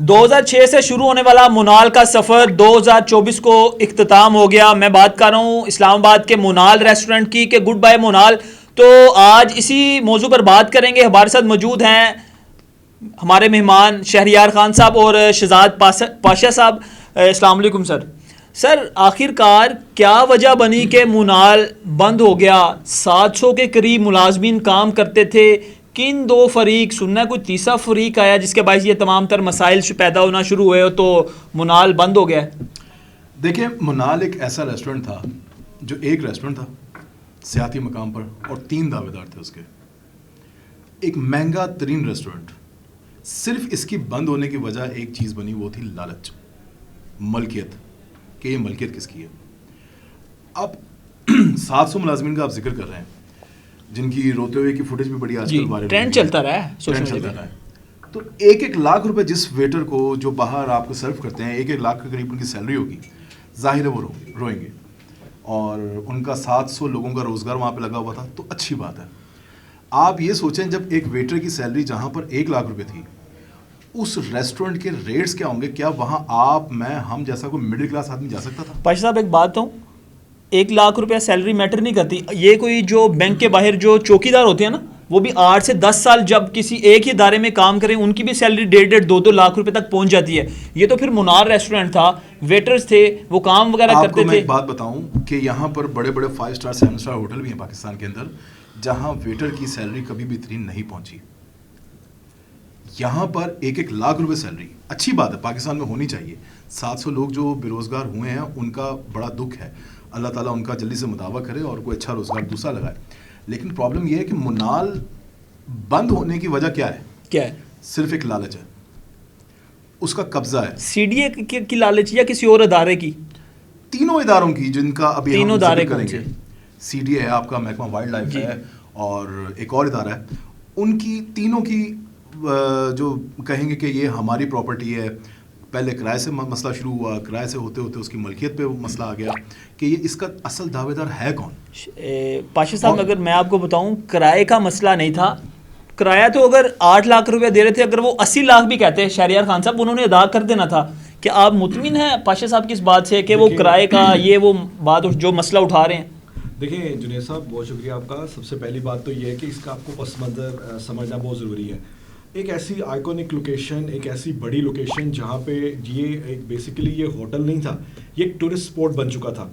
2006 سے شروع ہونے والا منال کا سفر 2024 کو اختتام ہو گیا. میں بات کر رہا ہوں اسلام آباد کے منال ریسٹورنٹ کی کہ گڈ بائی منال. تو آج اسی موضوع پر بات کریں گے. ہمارے ساتھ موجود ہیں ہمارے مہمان شہریار خان صاحب اور شہزاد پاشا صاحب. السلام علیکم سر. سر آخر کار کیا وجہ بنی کہ منال بند ہو گیا؟ 700 کے قریب ملازمین کام کرتے تھے. کن دو فریق، سننا ہے کوئی تیسرا فریق آیا جس کے باعث یہ تمام تر مسائل پیدا ہونا شروع ہوئے تو منال بند ہو گیا؟ دیکھیں، منال ایک ایسا ریسٹورنٹ تھا جو ایک ریسٹورنٹ تھا سیاحتی مقام پر اور 3 دعوے دار تھے اس کے. ایک مہنگا ترین ریسٹورنٹ. صرف اس کی بند ہونے کی وجہ ایک چیز بنی، وہ تھی لالچ، ملکیت، کہ یہ ملکیت کس کی ہے. اب 700 ملازمین کا آپ ذکر کر رہے ہیں جن کی روتے ہوئے کی فوٹیج بھی بڑی آج کل وائرل ٹرینڈ چلتا رہا ہے ٹرینڈ چلتا رہا ہے. تو 1 لاکھ روپے جس ویٹر کو جو باہر آپ کو سرو کرتے ہیں 1 لاکھ کے قریب ان کی سیلری ہوگی. ظاہر ہے وہ روئیں گے، اور ان کا 700 لوگوں کا روزگار وہاں پہ لگا ہوا تھا تو اچھی بات ہے. آپ یہ سوچیں جب ایک ویٹر کی سیلری جہاں پر 1 لاکھ روپے تھی، اس ریسٹورنٹ کے ریٹس کیا ہوں گے؟ کیا وہاں آپ، میں، ہم جیسا کوئی مڈل کلاس آدمی جا سکتا تھا؟ پاشا صاحب ایک بات ہوں، 1 لاکھ روپیہ سیلری میٹر نہیں کرتی. یہ کوئی جو بینک کے باہر جو چوکی دار ہوتے ہیں نا، وہ بھی 8 سے 10 سال جب کسی ایک ہی ادارے میں کام کریں ان کی بھی سیلری 1.5 2 لاکھ روپے تک پہنچ جاتی ہے. یہ تو پھر منال ریسٹورنٹ تھا، ویٹرز تھے، وہ کام وغیرہ کرتے تھے. آپ کو میں ایک بات بتاؤں کہ یہاں پر بڑے بڑے 5 اسٹار 7 اسٹار ہوٹل بھی ہیں پاکستان کے اندر جہاں ویٹر کی سیلری کبھی بھی اتنی نہیں پہنچی. یہاں پر 1 لاکھ روپے سیلری اچھی بات ہے، پاکستان میں ہونی چاہیے. 700 لوگ جو بے روزگار ہوئے ہیں ان کا بڑا دکھ ہے. اللہ تعالیٰ ان کا جلدی سے مداوع کرے اور کوئی اچھا روزگار دوسرا لگائے. لیکن پرابلم یہ ہے کہ منال بند ہونے کی وجہ کیا ہے؟ صرف ایک لالچ ہے، اس کا قبضہ ہے. سی ڈی اے کی لالچ یا کسی اور ادارے کی؟ تینوں اداروں کی جن کا ابھی ہم ذکر کریں گے. سی ڈی اے ہے آپ کا، محکمہ وائلڈ لائف ہے، اور ایک اور ادارہ ہے. ان کی تینوں کی جو کہیں گے کہ یہ ہماری پراپرٹی ہے. پہلے کرائے سے مسئلہ شروع ہوا، کرائے سے ہوتے ہوتے اس کی ملکیت پہ مسئلہ آ گیا کہ یہ اس کا اصل دعوے دار ہے کون. پاشا صاحب اگر میں آپ کو بتاؤں، کرائے کا مسئلہ نہیں تھا. کرایہ تو اگر 8 لاکھ روپیہ دے رہے تھے، اگر وہ 80 لاکھ بھی کہتے ہیں شہریار خان صاحب، انہوں نے ادا کر دینا تھا. کہ آپ مطمئن ہیں پاشا صاحب کی اس بات سے کہ وہ کرائے کا یہ وہ بات جو مسئلہ اٹھا رہے ہیں؟ دیکھیں جنید صاحب، بہت شکریہ آپ کا. سب سے پہلی بات تو یہ ہے کہ اس کا آپ کو پس منظر سمجھنا بہت ضروری ہے. ایک ایسی آئیکونک لوکیشن، ایک ایسی بڑی لوکیشن جہاں پہ یہ ایک بیسیکلی یہ ہوٹل نہیں تھا، یہ ایک ٹورسٹ اسپاٹ بن چکا تھا.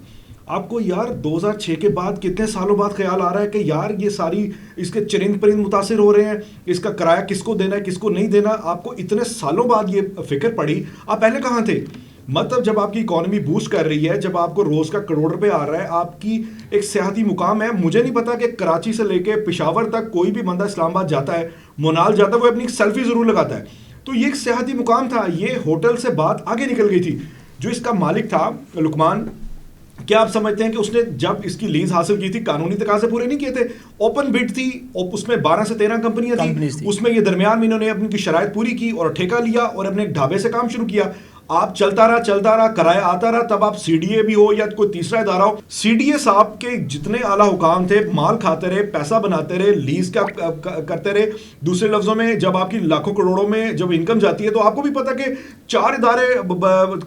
آپ کو یار 2006 کے بعد کتنے سالوں بعد خیال آ رہا ہے کہ یار یہ ساری اس کے چرند پرند متاثر ہو رہے ہیں، اس کا کرایہ کس کو دینا ہے کس کو نہیں دینا. آپ کو اتنے سالوں بعد یہ فکر پڑی. آپ پہلے کہاں تھے؟ مطلب جب آپ کی اکانومی بوسٹ کر رہی ہے، جب آپ کو روز کا 1 کروڑ روپے آ رہا ہے، آپ کی ایک سیاحتی مقام ہے. مجھے نہیں پتا کہ کراچی سے لے کے پشاور تک کوئی بھی بندہ اسلام آباد جاتا ہے، منال جاتا ہے، وہ اپنی ایک سیلفی ضرور لگاتا ہے. تو یہ ایک سیاحتی مقام تھا. یہ ہوٹل سے بات آگے نکل گئی تھی. جو اس کا مالک تھا لقمان، کیا آپ سمجھتے ہیں کہ اس نے جب اس کی لیز حاصل کی تھی قانونی تقاضے پورے نہیں کیے تھے؟ اوپن بڈ تھی، اس میں 12 سے 13 کمپنیاں تھیں. اس میں یہ درمیان میں انہوں نے اپنی شرائط پوری کی اور ٹھیکہ لیا اور اپنے ڈھابے سے کام شروع کیا. آپ چلتا رہا کرایہ آتا رہا. تب آپ سی ڈی اے بھی ہو یا کوئی تیسرا ادارہ ہو، سی ڈی اے صاحب کے جتنے اعلیٰ حکام تھے مال کھاتے رہے، پیسہ بناتے رہے، لیز کا کرتے رہے. دوسرے لفظوں میں جب آپ کی لاکھوں کروڑوں میں جب انکم جاتی ہے تو آپ کو بھی پتا کہ 4 ادارے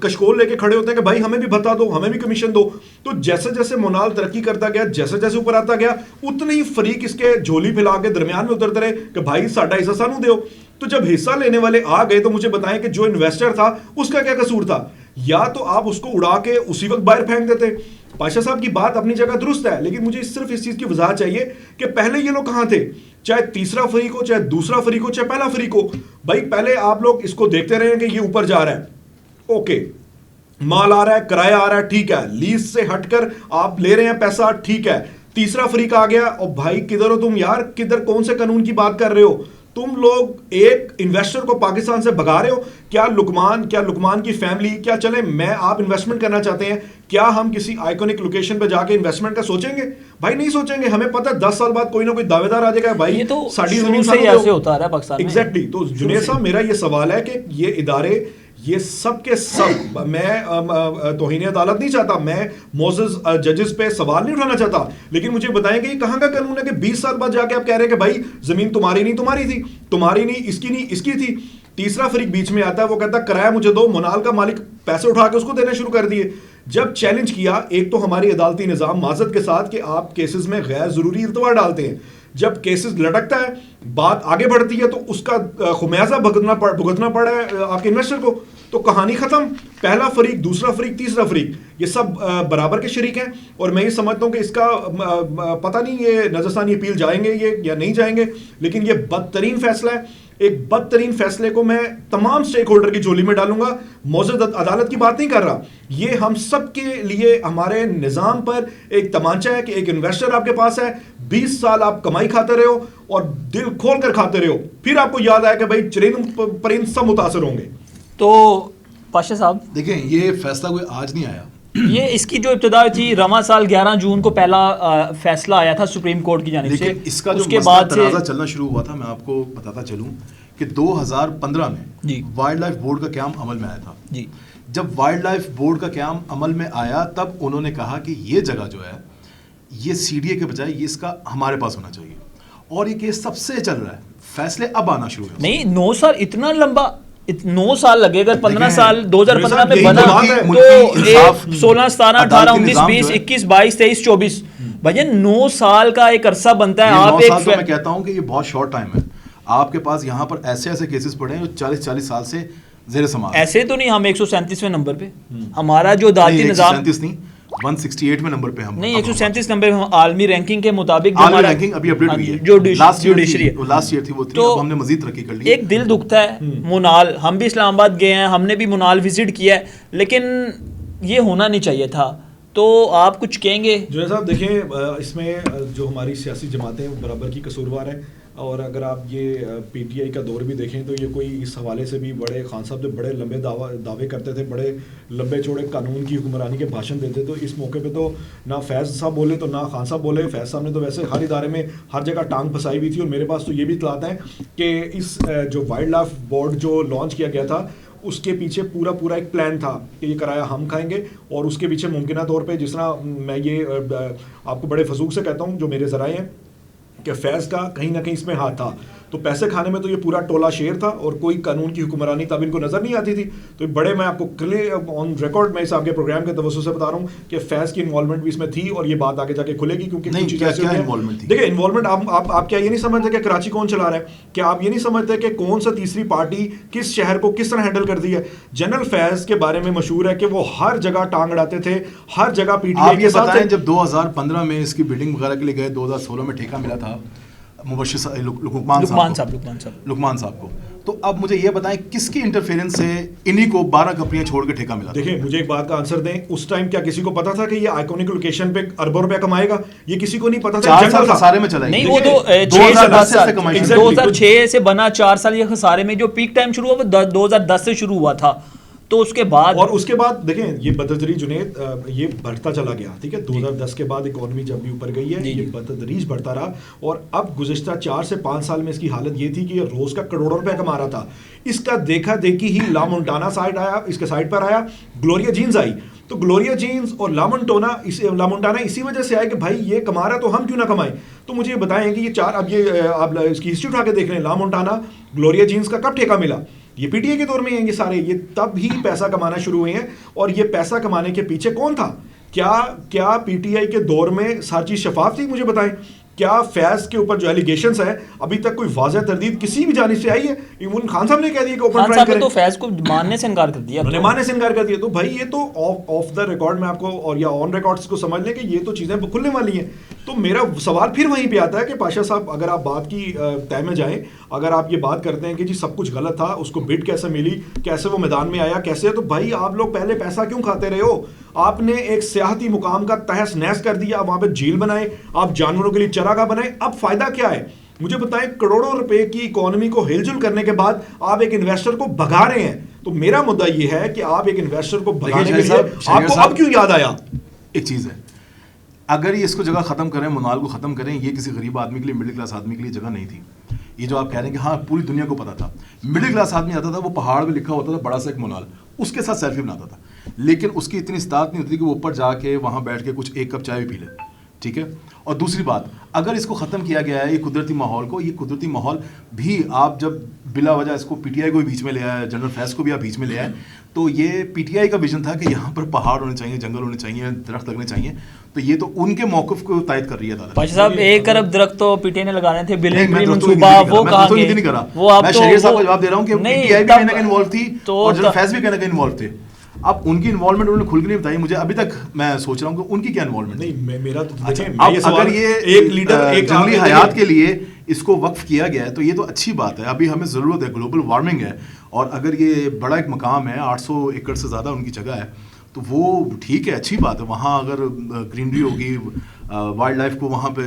کشکول لے کے کھڑے ہوتے ہیں کہ بھائی ہمیں بھی بتا دو، ہمیں بھی کمیشن دو. تو جیسے جیسے منال ترقی کرتا گیا، جیسے جیسے اوپر آتا گیا، اتنے ہی فریق اس کے جھولی پھیلا کے درمیان میں اترتے رہے کہ بھائی ساڈا حصہ سانو دیو. تو جب حصہ لینے والے آ گئے تو مجھے بتائیں کہ جو انویسٹر تھا اس کا کیا قصور تھا؟ یا تو آپ اس کو اڑا کے اسی وقت باہر پھینک دیتے. پاشا صاحب کی بات اپنی جگہ درست ہے، لیکن مجھے صرف اس چیز کی وضاحت چاہیے کہ پہلے یہ لوگ کہاں تھے؟ چاہے تیسرا فریق ہو، چاہے دوسرا فریق ہو، چاہے پہلا فریق ہو. بھائی پہلے آپ لوگ اس کو دیکھتے رہے کہ یہ اوپر جا رہا ہے، اوکے، مال آ رہا ہے، کرایہ آ رہا ہے، ٹھیک ہے، لیز سے ہٹ کر آپ لے رہے ہیں پیسہ، ٹھیک ہے. تیسرا فریق آ گیا، اور بھائی کدھر ہو تم یار؟ کدھر کون سے قانون کی بات کر رہے ہو تم لوگ؟ ایک انویسٹر کو پاکستان سے بھگا رہے ہو. کیا لقمان کی فیملی، کیا چلیں میں آپ انویسٹمنٹ کرنا چاہتے ہیں، کیا ہم کسی آئیکونک لوکیشن پہ جا کے انویسٹمنٹ کا سوچیں گے؟ بھائی نہیں سوچیں گے. ہمیں پتہ ہے 10 سال بعد کوئی نہ کوئی دعوے دار آ جائے گا، بھائی ساڑی زمین سے ایسے ہوتا رہا ہے پاکستان میں. ایگزیکٹلی. تو جنید صاحب میرا یہ سوال ہے کہ یہ ادارے، یہ سب کے سب، میں توہین عدالت نہیں چاہتا، میں معزز ججز پہ سوال نہیں اٹھانا چاہتا، لیکن مجھے بتائیں کہ یہ کہاں کا قانون ہے کہ 20 سال بعد جا کے آپ کہہ رہے ہیں کہ بھائی زمین تمہاری نہیں، تمہاری تھی، تمہاری نہیں، اس کی نہیں، اس کی تھی. تیسرا فریق بیچ میں آتا ہے, وہ کہتا ہے کرایہ مجھے دو. منال کا مالک پیسے اٹھا کے اس کو دینے شروع کر دیے. جب چیلنج کیا, ایک تو ہماری عدالتی نظام معذرت کے ساتھ کہ آپ کیسز میں غیر ضروری التوا ڈالتے ہیں, جب کیسز لٹکتا ہے بات آگے بڑھتی ہے تو اس کا خمیازہ بھگتنا پڑا ہے آپ کے انویسٹر کو. تو کہانی ختم. پہلا فریق, دوسرا فریق, تیسرا فریق, یہ سب برابر کے شریک ہیں. اور میں یہ سمجھتا ہوں کہ اس کا پتہ نہیں یہ نظرثانی اپیل جائیں گے یہ یا نہیں جائیں گے, لیکن یہ بدترین فیصلہ ہے. ایک بدترین فیصلے کو میں تمام سٹیک ہولڈر کی جھولی میں ڈالوں گا. موزد عدالت کی بات نہیں کر رہا, یہ ہم سب کے لیے ہمارے نظام پر ایک تمانچہ ہے کہ ایک انویسٹر آپ کے پاس ہے, 20 سال آپ کمائی کھاتے رہے ہو اور دل کھول کر کھاتے رہے ہو, پھر آپ کو یاد آیا کہ بھائی چرند پرند سب متاثر ہوں گے. تو پاشا صاحب دیکھیں یہ فیصلہ کوئی آج نہیں آیا, یہ اس کی جو ابتدا تھی رواں سال 11 جون کو پہلا فیصلہ آیا تھا سپریم کورٹ کی جانب سے. لیکن اس کا جو کے مسئلہ بعد تنازع چلنا شروع ہوا تھا, میں آپ کو بتاتا چلوں کہ 2015 میں وائلڈ لائف بورڈ کا قیام عمل میں آیا تھا. جی, جب وائلڈ لائف بورڈ کا قیام عمل میں آیا تب انہوں نے کہا کہ یہ جگہ جو ہے یہ سی ڈی اے کے بجائے یہ اس کا ہمارے پاس ہونا چاہیے, اور یہ کیس سب سے چل رہا ہے. فیصلے اب آنا شروع ہوئے. نہیں 9 سال اتنا لمبا, 9 سال لگے, اگر 15 سال 2015 میں یہی بنا تو تو 16 17 18 19 20 21 22 23 24 بھائی 9 سال کا ایک عرصہ بنتا ہے. آپ ایک میں کہتا ہوں کہ یہ بہت شارٹ ٹائم ہے. آپ کے پاس یہاں پر ایسے کیسز پڑے ہیں جو 40 سال سے زیر سماعت. ایسے تو نہیں, ہم 137ویں نمبر پہ, ہمارا جو عدالتی نظام 137 نہیں 168 میں نمبر پہ ہم نہیں 137 نمبر عالمی رینکنگ کے مطابق عالمی رینکنگ ابھی اپڈیٹ ہوئی ہے, جو جوڈیشری ہے لاسٹ ایئر تھی وہ تھی, اب ہم نے مزید ترقی کر لی. ایک دل دکھتا ہے. منال, ہم بھی اسلام آباد گئے ہیں, ہم نے بھی منال وزٹ کیا ہے, لیکن یہ ہونا نہیں چاہیے تھا. تو آپ کچھ کہیں گے؟ جو صاحب دیکھیں اس میں جو ہماری سیاسی جماعتیں برابر کی قصوروار ہیں, اور اگر آپ یہ پی ٹی آئی کا دور بھی دیکھیں تو یہ کوئی اس حوالے سے بھی بڑے خان صاحب جو بڑے لمبے دعوے کرتے تھے, بڑے لمبے چوڑے قانون کی حکمرانی کے بھاشن دیتے, تو اس موقع پہ تو نہ فیض صاحب بولے تو نہ خان صاحب بولے. فیض صاحب نے تو ویسے ہر ادارے میں ہر جگہ ٹانگ پھنسائی ہوئی تھی. اور میرے پاس تو یہ بھی اطلاعات ہیں کہ اس جو وائلڈ لائف بورڈ جو لانچ کیا گیا تھا اس کے پیچھے پورا ایک پلان تھا کہ یہ کرایہ ہم کھائیں گے, اور اس کے پیچھے ممکنہ طور پہ جس طرح میں یہ آپ کو بڑے فضوق سے کہتا ہوں جو میرے ذرائع ہیں کہ فیض کا کہیں نہ کہیں اس میں ہاتھ تھا. تو پیسے کھانے میں تو یہ پورا ٹولہ شیر تھا, اور کوئی قانون کی حکمرانی تب ان کو نظر نہیں آتی تھی. تو بڑے میں آپ کو کلیئر آن ریکارڈ میں اس آپ کے پروگرام کے توسط سے بتا رہا ہوں کہ فیض کی انوالومنٹ بھی اس میں تھی, اور یہ بات آگے جا کے کھلے گی. کیونکہ دیکھیں انوالومنٹ آپ کیا یہ نہیں سمجھتے کہ کراچی کون چلا رہا ہے, کیا آپ یہ نہیں سمجھتے کہ کون سا تیسری پارٹی کس شہر کو کس طرح ہینڈل کرتی ہے. جنرل فیض کے بارے میں مشہور ہے کہ وہ ہر جگہ ٹانگ اڑاتے تھے, ہر جگہ پی ٹی آئی کے ساتھ. جب 2015 میں اس کی بلڈنگ وغیرہ کے لیے گئے, 2016 میں ٹھیکہ ملا تھا مبشر لقمان صاحب کو, تو اب مجھے یہ بتائیں کس کی انٹرفیرنس سے انہی کو 12 کمپنیاں چھوڑ کے ٹھیکہ ملا؟ دیکھیں مجھے ایک بات کا آنسر دیں, اس ٹائم کیا کسی کو پتا تھا کہ یہ آئیکونک لوکیشن پہ اربوں روپے کمائے گا؟ یہ کسی کو نہیں پتا تھا. 4 سال خسارے میں چلا نہیں, وہ تو 2006 سے بنا 4 سال یہ خسارے میں. جو پیک ٹائم شروع ہوا وہ 2010 سے شروع ہوا تھا. تو اس کے بعد اور اس کے بعد دیکھیں یہ بتدریج جنید یہ بڑھتا چلا گیا. ٹھیک ہے, 2010 کے بعد اکانومی جب بھی اوپر گئی ہے یہ بتدریج بڑھتا رہا, اور اب گزشتہ 4 سے 5 سال میں اس کی حالت یہ تھی کہ یہ روز کا کروڑوں روپے کما رہا تھا. اس کا دیکھا دیکھی ہی لا مونٹانا سائٹ آیا, اس کے سائٹ پر آیا گلوریا جینز آئی. تو گلوریا جینز اور لا مونٹانا اسی وجہ سے آئے کہ بھائی یہ کما رہا تو ہم کیوں نہ کمائیں. تو مجھے یہ بتائیں کہ یہ 4 اب یہ آپ اس کی ہسٹری اٹھا کے دیکھ رہے ہیں, لا مونٹانا گلوریا جینز کا کب ٹھیکہ ملا؟ یہ پی ٹی آئی کے دور میں ہیں یہ سارے, یہ تب ہی پیسہ کمانا شروع ہوئے ہیں. اور یہ پیسہ کمانے کے پیچھے کون تھا؟ کیا پی ٹی آئی کے دور میں ہر چیز شفاف تھی؟ مجھے بتائیں. کیا فیض کے اوپر جو ایلیگیشنز ہیں ابھی تک کوئی واضح تردید کسی بھی جانب سے آئی ہے؟ ایون خان صاحب نے کہہ دیا کہ اوپن ٹرائل کریں. تو فیض کو ماننے سے انکار کر دیا, انہوں نے ماننے سے انکار کر دیا. تو بھائی یہ تو آف دا ریکارڈ میں آپ کو اور یا آن ریکارڈز کو سمجھ لیں کہ یہ تو چیزیں کھلنے والی ہیں. تو میرا سوال پھر وہیں پہ آتا ہے کہ پاشا صاحب اگر آپ بات کی طے میں جائیں, اگر آپ یہ بات کرتے ہیں کہ جی سب کچھ غلط تھا, اس کو بٹ کیسے ملی, کیسے وہ میدان میں آیا, کیسے, تو بھائی آپ لوگ پہلے پیسہ کیوں کھاتے رہے ہو؟ آپ نے ایک سیاحتی مقام کا تہس نہس کر دیا, وہاں پہ جھیل بنائے, آپ جانوروں کے لیے چراگاہ بنائے. اب فائدہ کیا ہے؟ مجھے بتائیں کروڑوں روپے کی اکانومی کو ہل جل کرنے کے بعد آپ ایک انویسٹر کو بھگا رہے ہیں. تو میرا مدعا یہ ہے کہ آپ ایک انویسٹر کو بھگانے کے لیے آپ کو اب کیوں یاد آیا؟ ایک چیز ہے, اگر یہ اس کو جگہ ختم کریں, منال کو ختم کریں, یہ کسی غریب آدمی کے لیے, مڈل کلاس آدمی کے لیے جگہ نہیں تھی. یہ جو آپ کہہ رہے ہیں کہ ہاں پوری دنیا کو پتا تھا, مڈل کلاس آدمی آتا تھا, وہ پہاڑ پہ لکھا ہوتا تھا بڑا سا ایک منال, اس کے ساتھ سیلفی بناتا تھا, لیکن اس کی اتنی استطاعت نہیں ہوتی کہ وہ اوپر جا کے وہاں بیٹھ کے کچھ ایک کپ چائے بھی پی لے. ٹھیک ہے. اور دوسری بات, اگر اس کو ختم کیا گیا ہے یہ قدرتی ماحول کو, یہ قدرتی ماحول بھی آپ جب بلا وجہ اس کو پی ٹی آئی کو بھی بیچ میں لے آئے, جنرل فیض کو بھی آپ بیچ میں لے آئے, تو یہ پی ٹی آئی کا ویژن تھا کہ یہاں پر پہاڑ ہونے چاہیے, جنگل ہونے چاہیے, درخت لگنے چاہیے, تو یہ تو ان کے موقف کو تائید کر رہی ہے عدالت. پاشا صاحب 1 ارب درخت تو پی ٹی آئی نے لگانے تھے, بلین میں منصوبہ وہ کہاں گئے؟ نہیں کرا, وہ آپ میں شہریار صاحب کو جواب دے رہا ہوں کہ پی ٹی آئی بھی کہیں نہ کہیں انوالو تھی اور جنرل فیض بھی کہیں نہ کہیں انوالو تھے. اب ان کی انوالومنٹ انہوں نے کھل کے نہیں بتائی مجھے, ابھی تک میں سوچ رہا ہوں کہ ان کی کیا انوالومنٹ. نہیں میرا تو اگر یہ ایک لیڈر جنگلی حیات کے لیے اس کو وقف کیا گیا ہے تو یہ تو اچھی بات ہے. ابھی ہمیں ضرورت ہے, گلوبل وارمنگ ہے, اور اگر یہ بڑا ایک مقام ہے, 800 ایکڑ سے زیادہ ان کی جگہ ہے, تو وہ ٹھیک ہے, اچھی بات ہے. وہاں اگر گرینری ہوگی, وائلڈ لائف کو وہاں پہ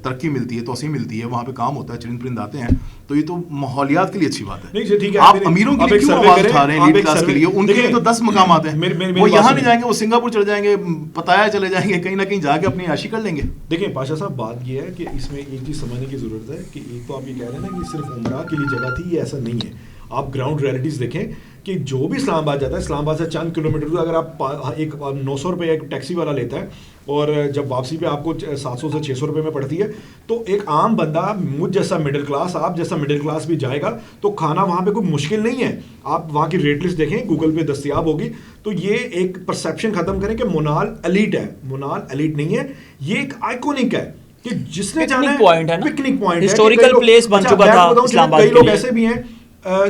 ترقی ملتی ہے, توسیع ملتی ہے, وہاں پہ کام ہوتا ہے, چرند پرند آتے ہیں, تو یہ تو ماحولیات کے لیے اچھی بات ہے. آپ امیروں کے لیے کیوں آواز اٹھا رہے ہیں, لیڈ کلاس کے لیے؟ ان کے لیے تو 10 مقامات ہیں, وہ یہاں نہیں جائیں گے, وہ سنگاپور چلے جائیں گے, پتایا چلے جائیں گے, کہیں نہ کہیں جا کے اپنی عیاشی کر لیں گے. دیکھیں پاشا صاحب, بات یہ ہے کہ اس میں ایک چیز سمجھنے کی ضرورت ہے کہ ایک تو آپ یہ کہہ رہے ہیں نا کہ صرف عمرہ کے لیے جگہ تھی, یہ ایسا نہیں ہے. آپ گراؤنڈ ریئلٹیز دیکھیں کہ جو بھی اسلام آباد جاتا ہے, اسلام آباد سے چند کلومیٹر اگر آپ ایک 900 روپے ایک ٹیکسی والا لیتا ہے اور جب واپسی پہ آپ کو 700 سے 600 روپے میں پڑتی ہے, تو ایک عام بندہ, مجھ جیسا مڈل کلاس, آپ جیسا مڈل کلاس بھی جائے گا تو کھانا وہاں پہ کوئی مشکل نہیں ہے. آپ وہاں کی ریٹ لسٹ دیکھیں, گوگل پہ دستیاب ہوگی. تو یہ ایک پرسیپشن ختم کریں کہ منال ایلیٹ ہے. منال ایلیٹ نہیں ہے, یہ ایک آئیکونک ہے کہ جس نے جانا ہے, پکنک پوائنٹ ہے, ہسٹوریکل پلیس بن چکا تھا اسلام آباد. کئی لوگ ایسے بھی ہیں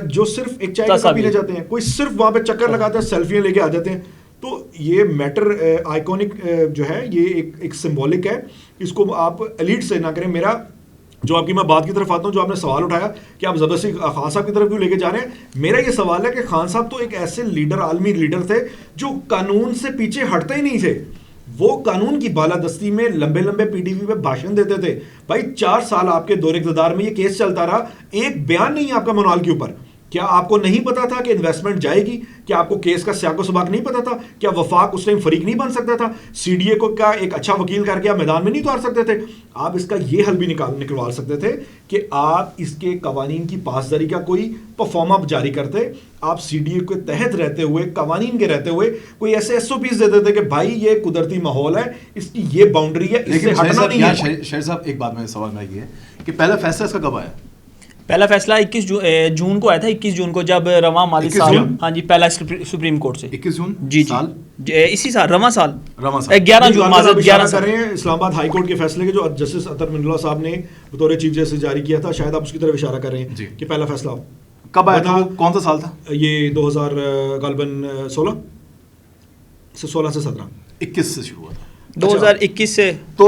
جو صرف ایک چائے کا پینے جاتے ہیں, کوئی صرف وہاں پہ چکر لگاتے ہیں, سیلفیاں لے کے آ جاتے ہیں. تو یہ میٹر آئیکونک جو ہے, یہ ایک سمبولک ہے, اس کو آپ ایلیٹ سے نہ کریں. میرا جو آپ کی میں بات کی طرف آتا ہوں, جو آپ نے سوال اٹھایا کہ آپ زبردستی خان صاحب کی طرف کیوں لے کے جا رہے ہیں, میرا یہ سوال ہے کہ خان صاحب تو ایک ایسے لیڈر, عالمی لیڈر تھے جو قانون سے پیچھے ہٹتے ہی نہیں تھے. وہ قانون کی بالادستی میں لمبے لمبے پی ٹی وی پہ بھاشن دیتے تھے. بھائی 4 سال آپ کے دور اقتدار میں یہ کیس چلتا رہا, ایک بیان نہیں ہے آپ کا منال کے اوپر. کیا آپ کو نہیں پتا تھا کہ انویسٹمنٹ جائے گی؟ کیا آپ کو کیس کا سیاق و سباق نہیں پتا تھا؟ کیا وفاق اس ٹائم فریق نہیں بن سکتا تھا؟ سی ڈی اے کو کیا ایک اچھا وکیل کر کے آپ میدان میں نہیں اتار سکتے تھے؟ آپ اس کا یہ حل بھی نکلوا سکتے تھے کہ آپ اس کے قوانین کی پاسداری کا کوئی پرفارما جاری کرتے. آپ سی ڈی اے کے تحت رہتے ہوئے, قوانین کے رہتے ہوئے کوئی ایسے ایس او پیز دیتے تھے کہ بھائی یہ قدرتی ماحول ہے, اس کی یہ باؤنڈری ہے, اس سے ہٹنا نہیں ہے. شہر صاحب ایک بات میں سوال میں یہ ہے کہ پہلا فیصلہ اس کا کب آیا؟ پہلا فیصلہ 21 جون کو آیا تھا, 21 جون کو, جب رواں مالی سال, ہاں جی, پہلا سپریم کورٹ سے 21 جون جی سال, اسی سال, رواں سال 11 جون, معذرت 11 کر رہے ہیں اسلام آباد ہائی کورٹ کے فیصلے کے جو جسٹس اطہر من اللہ صاحب نے بطور چیف جسٹس جاری کیا تھا, شاید آپ اس کی طرف اشارہ کر رہے ہیں کہ پہلا فیصلہ کب آیا تھا, کون سا سال تھا؟ یہ 2000 غالباً 16 سے 17 21 سے شروع ہوا تھا, 2021 سے. تو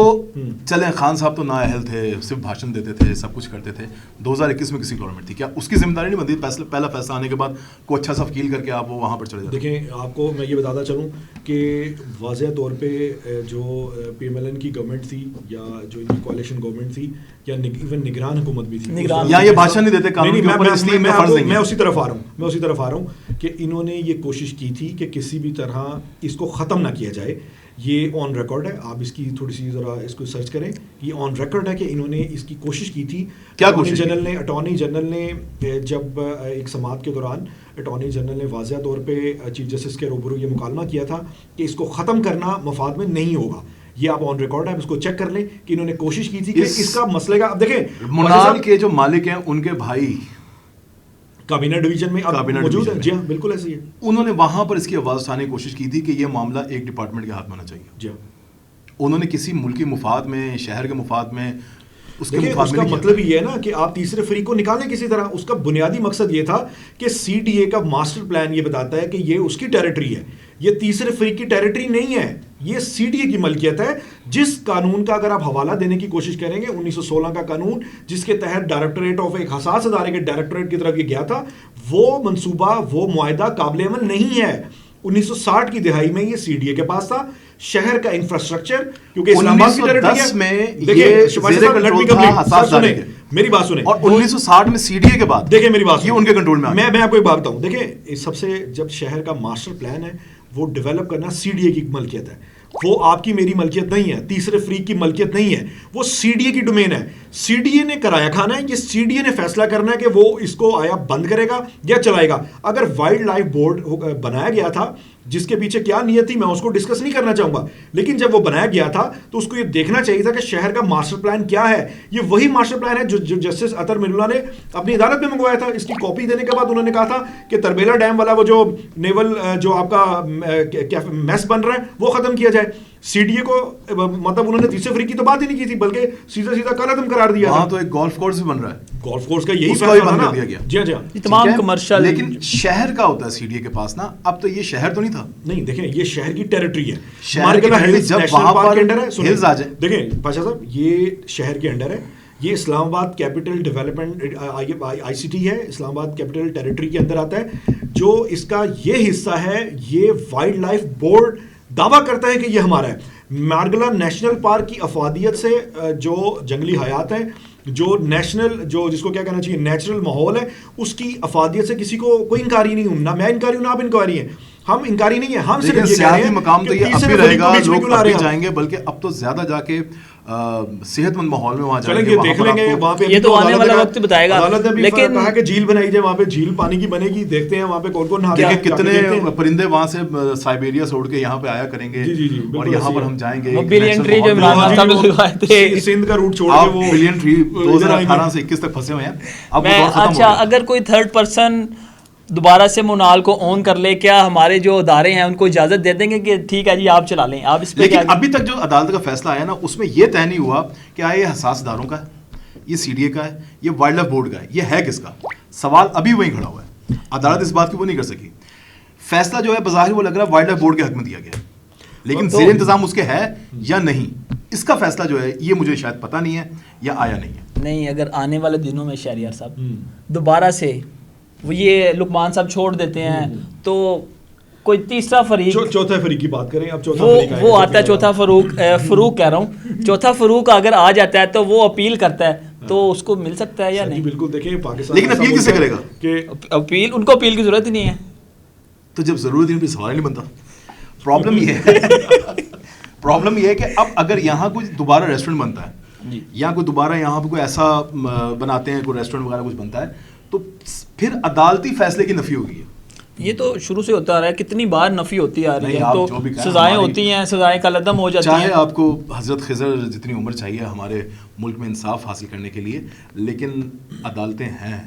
چلیں خان صاحب تو نااہل تھے, صرف بھاشن دیتے تھے, سب کچھ کرتے تھے. 2021 میں کسی گورنمنٹ تھی, کیا اس کی ذمہ داری نہیں بنتی پہلا فیصلہ آنے کے بعد کوئی اچھا سا وکیل کر کے آپ وہاں پر چلے جائیں؟ دیکھیں آپ کو میں یہ بتاتا چلوں کہ واضح طور پہ جو پی ایم ایل این کی گورنمنٹ تھی, یا جو ان کی کوalition گورنمنٹ تھی, یا ایون نگران حکومت بھی تھی, یا یہ بھاشن نہیں دیتے قانون کے اوپر, اس لیے میں فرض نہیں. میں اسی طرف آ رہا ہوں کہ انہوں نے یہ کوشش کی تھی کہ کسی بھی طرح اس کو ختم نہ کیا جائے. یہ آن ریکارڈ ہے, آپ اس کی تھوڑی سی ذرا اس کو سرچ کریں, یہ آن ریکارڈ ہے کہ انہوں نے اس کی کوشش کی تھی. کیا اٹارنی جنرل نے جب ایک سماعت کے دوران اٹارنی جنرل نے واضح طور پہ چیف جسٹس کے روبرو یہ مکالمہ کیا تھا کہ اس کو ختم کرنا مفاد میں نہیں ہوگا. یہ آپ آن ریکارڈ ہے, اس کو چیک کر لیں کہ انہوں نے کوشش کی تھی کہ اس کا مسئلے کا. اب دیکھیں منال کے جو مالک ہیں ان کے بھائی کابینہ ڈویژن میں موجود ہے. جی ہاں, بالکل ایسے ہی ہے. انہوں نے وہاں پر اس کی آواز اٹھانے کی کوشش کی تھی کہ یہ معاملہ ایک ڈپارٹمنٹ کے ہاتھ میں ہونا چاہیے. جی ہاں, انہوں نے کسی ملکی مفاد میں, شہر کے مفاد میں, اس کے اس کا مطلب یہ ہے نا کہ آپ تیسرے فریق کو نکالیں کسی طرح. اس کا بنیادی مقصد یہ تھا کہ سی ڈی اے کا ماسٹر پلان یہ بتاتا ہے کہ یہ اس کی ٹیریٹری ہے, یہ تیسرے فریق کی ٹیریٹری نہیں ہے, یہ سی ڈی اے کی ملکیت ہے. جس قانون کا اگر آپ حوالہ دینے کی کوشش کریں گے, 1916 کا قانون جس کے تحت ڈائریکٹوریٹ آف ایک حساس ادارے کے ڈائریکٹوریٹ کی طرف یہ گیا تھا, وہ منصوبہ, وہ معاہدہ قابل عمل نہیں ہے. 1960 کی دہائی میں یہ سی ڈی اے کے پاس تھا. شہر کا انفراسٹرکچر, کیونکہ اسلام آباد کی ٹیریٹری ہے. میری بات سنیں, اور 1960 میں سی ڈی اے کے بعد دیکھیں, میری بات یہ ان کے کنٹرول میں. میں آپ کو ایک بات بتاؤں, دیکھیں سب سے جب شہر کا ماسٹر پلان ہے وہ ڈیولپ کرنا سی ڈی اے کی ملکیت ہے, وہ آپ کی میری ملکیت نہیں ہے, تیسرے فریق کی ملکیت نہیں ہے, وہ سی ڈی اے کی ڈومین ہے. سی ڈی اے نے کرایا کھانا ہے, یہ سی ڈی اے نے فیصلہ کرنا ہے کہ وہ اس کو آیا بند کرے گا یا چلائے گا. اگر وائلڈ لائف بورڈ بنایا گیا تھا, جس کے پیچھے کیا نیت تھی میں اس کو ڈسکس نہیں کرنا چاہوں گا, لیکن جب وہ بنایا گیا تھا تو اس کو یہ دیکھنا چاہیے تھا کہ شہر کا ماسٹر پلان کیا ہے. یہ وہی ماسٹر پلان ہے جو جسٹس اطہر منولہ نے اپنی عدالت میں منگوایا تھا. اس کی کاپی دینے کے بعد انہوں نے کہا تھا کہ تربیلا ڈیم والا وہ جو نیول جو آپ کا میس بن رہا ہے وہ ختم کیا جائے. سی ڈی اے کو مطلب انہوں نے تیسرے فریق کی تو بات ہی نہیں کی تھی, بلکہ سیدھا سیدھا کل عدم قرار دیا. وہاں تو ایک گولف کورس بھی بن رہا ہے, گولف کورس کا یہی فیصلہ بند کر دیا گیا. جی ہاں تمام کمرشل. لیکن شہر کا ہوتا ہے سی ڈی اے کے پاس نا, اب تو یہ شہر تو نہیں تھا. نہیں دیکھیں یہ شہر کی ٹیریٹری ہے, شہر کی ٹیریٹری جب وہاں پر ہلز آ جائیں. دیکھیں پاشا صاحب یہ شہر کے انڈر ہے, یہ Islamabad capital development I C T ہے, اسلام آباد کیپٹل ٹیریٹری کے اندر آتا ہے. جو اس کا یہ حصہ ہے یہ وائلڈ لائف بورڈ دعویٰ کرتا ہے کہ یہ ہمارا ہے. مارگلا نیشنل پارک کی افادیت سے جو جنگلی حیات ہیں, جو نیشنل جو جس کو کیا کہنا چاہیے نیچرل ماحول ہے, اس کی افادیت سے کسی کو کوئی انکاری نہیں ہوں, نہ میں انکاری ہوں نہ آپ انکاری ہیں, ہم انکاری نہیں ہے. ہم صرف یہ کہہ رہے ہیں مقام تو کہ یہ اب بھی رہے گا, لوگ اب بھی ہیں جائیں گے, بلکہ اب تو زیادہ جا کے صحت مند ماحول میں وہاں چلیں گے, دیکھ لیں گے وہاں پہ. یہ تو آنے والا وقت بتائے گا. عدالت نے بھی لیکن کہا کہ جھیل بنائی جائے, وہاں پہ جھیل پانی کی بنے گی, دیکھتے ہیں وہاں پہ کون کون نہاتے ہیں, کتنے پرندے وہاں سے سائبیریا سے اڑ کے یہاں پہ آیا کریں گے, اور یہاں پر ہم جائیں گے. بلین ٹری جو عمران خان صاحب نے لگوائے تھے, سندھ کا روٹ چھوڑ کے وہ بلین ٹری 2018 سے 21 تک پھنسے ہوئے ہیں. اب وہ دور ختم ہو اچھا گیا. اگر کوئی تھرڈ پرسن دوبارہ سے منال کو اون کر لے, کیا ہمارے جو ادارے ہیں ان کو اجازت دے دیں گے کہ ٹھیک ہے جی آپ چلا لیں؟ آپ اس پہ لیکن ابھی تک جو عدالت کا فیصلہ آیا نا اس میں یہ طے نہیں ہوا کہ آیا یہ حساس اداروں کا ہے, یہ سی ڈی اے کا ہے, یہ وائلڈ لائف بورڈ کا ہے, یہ ہے کس کا؟ سوال ابھی وہیں کھڑا ہوا ہے. عدالت اس بات کی وہ نہیں کر سکی. فیصلہ جو ہے بظاہر وہ لگ رہا ہے وائلڈ لائف بورڈ کے حق میں دیا گیا, لیکن زیر انتظام اس کے ہے یا نہیں, اس کا فیصلہ جو ہے یہ مجھے شاید پتہ نہیں ہے یا آیا نہیں ہے. نہیں, اگر آنے والے دنوں میں شہریار صاحب دوبارہ سے وہ یہ لقمان صاحب چھوڑ دیتے ہیں تو کوئی تیسرا فریق, چوتھا فریق کی بات کریں اب, وہ آتا ہے چوتھا فروق کہہ رہا ہوں, چوتھا فروق اگر آ جاتا ہے تو وہ اپیل کرتا ہے تو اس کو مل سکتا ہے یا نہیں؟ بالکل. دیکھیں پاکستان, لیکن اپیل کس سے کرے گا؟ کہ اپیل ان کو اپیل کی ضرورت ہی نہیں ہے. تو جب ضرورت ہی سوال نہیں بنتا. پرابلم یہ ہے کہ اب اگر یہاں کوئی دوبارہ ریسٹورینٹ بنتا ہے یا کوئی دوبارہ یہاں پہ کوئی ایسا بناتے ہیں, کوئی ریسٹورینٹ وغیرہ کچھ بنتا ہے, تو پھر عدالتی فیصلے کی نفی ہوگی. یہ تو شروع سے ہوتا آ رہا ہے, کتنی بار نفی ہوتی آ رہی ہے, تو سزائیں ہوتی ہیں, سزائیں کل عدم ہو جاتی ہیں. چاہے آپ کو حضرت خضر جتنی عمر چاہیے ہمارے ملک میں انصاف حاصل کرنے کے لیے, لیکن عدالتیں ہیں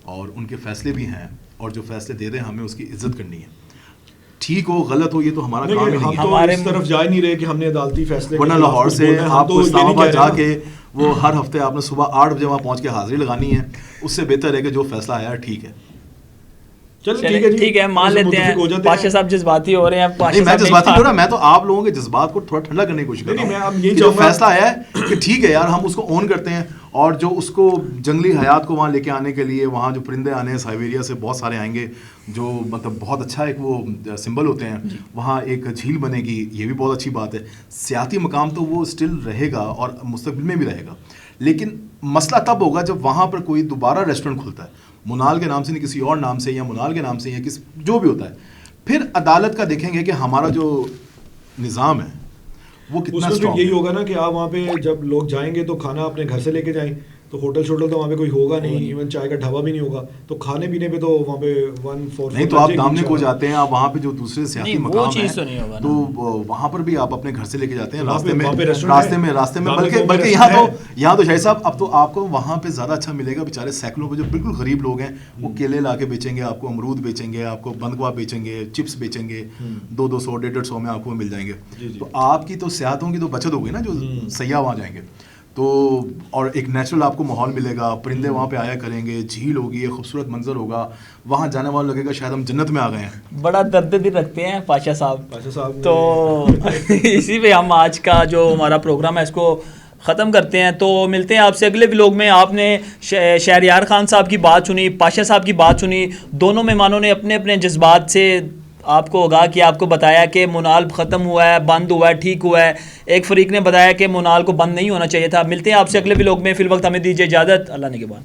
اور ان کے فیصلے بھی ہیں, اور جو فیصلے دے رہے ہیں ہمیں اس کی عزت کرنی ہے. ٹھیک ہو غلط ہو یہ تو ہمارا کام نہیں ہے. ہم تو اس طرف جا ہی نہیں رہے کہ ہم نے عدالتی فیصلے, ورنہ لاہور سے آپ کو اسلام آباد جا کے وہ ہر ہفتے آپ نے صبح 8 بجے وہاں پہنچ کے حاضری لگانی ہے. اس سے بہتر ہے کہ جو فیصلہ آیا ٹھیک ہے. چلو ٹھیک ہے, مان لیتے ہیں. پاشا صاحب جذباتی ہو رہے ہیں. میں جذباتی ہو رہا, میں تو آپ لوگوں کے جذبات کو تھوڑا ٹھنڈا کرنے کی کوشش کر رہا ہوں. جو فیصلہ آیا ہے کہ ٹھیک ہے یار ہم اس کو اون کرتے ہیں, اور جو اس کو جنگلی حیات کو وہاں لے کے آنے کے لیے, وہاں جو پرندے آنے ہیں سائبیریا سے بہت سارے آئیں گے, جو مطلب بہت اچھا ایک وہ سمبل ہوتے ہیں, وہاں ایک جھیل بنے گی, یہ بھی بہت اچھی بات ہے. سیاحتی مقام تو وہ اسٹل رہے گا اور مستقبل میں بھی رہے گا, لیکن مسئلہ تب ہوگا جب وہاں پر کوئی دوبارہ ریسٹورینٹ کھلتا ہے, منال کے نام سے نہیں کسی اور نام سے, یا منال کے نام سے, یا کسی جو بھی ہوتا ہے. پھر عدالت کا دیکھیں گے کہ ہمارا جو نظام ہے وہ کتنا اسٹرانگ ہے. یہی ہوگا نا کہ آپ وہاں پہ جب لوگ جائیں گے تو کھانا اپنے گھر سے لے کے جائیں, تو ہوٹل شوٹل تو وہاں پہ کوئی ہوگا نہیں, ایون چائے کا ڈھابا بھی نہیں ہوگا, تو کھانے پینے پہ تو وہاں پہ 144 نہیں. تو آپ دامنے کو جاتے ہیں, آپ وہاں پہ جو دوسرے سیاحتی مقام ہیں تو وہاں پر بھی آپ اپنے گھر سے لے کے جاتے ہیں راستے میں بلکہ یہاں تو شاہد صاحب اب تو آپ کو وہاں پہ زیادہ اچھا ملے گا. بیچارے سینکڑوں پہ جو بالکل غریب لوگ ہیں وہ کیلے لا کے بیچیں گے آپ کو, امرود بیچیں گے آپ کو, بند گوا بیچیں گے, چپس بیچیں گے, 200 150 میں آپ کو مل جائیں گے. تو آپ کی تو سیاحتوں کی تو بچت ہوگی نا, جو سیاح وہاں جائیں گے تو, اور ایک نیچرل آپ کو ماحول ملے گا, پرندے وہاں پہ آیا کریں گے, جھیل ہوگی, ایک خوبصورت منظر ہوگا, وہاں جانے والا لگے گا شاید ہم جنت میں آ گئے ہیں. بڑا درد دل رکھتے ہیں پاشا صاحب. تو اسی پہ ہم آج کا جو ہمارا پروگرام ہے اس کو ختم کرتے ہیں. تو ملتے ہیں آپ سے اگلے ولاگ میں. آپ نے شہریار خان صاحب کی بات سنی, پاشا صاحب کی بات سنی, دونوں مہمانوں نے اپنے اپنے جذبات سے آپ کو آگاہ کیا, آپ کو بتایا کہ منال ختم ہوا ہے, بند ہوا ہے, ٹھیک ہوا ہے. ایک فریق نے بتایا کہ منال کو بند نہیں ہونا چاہیے تھا. ملتے ہیں آپ سے اگلے ولاگ میں. فی الوقت ہمیں دیجیے اجازت. اللہ نے کے بعد.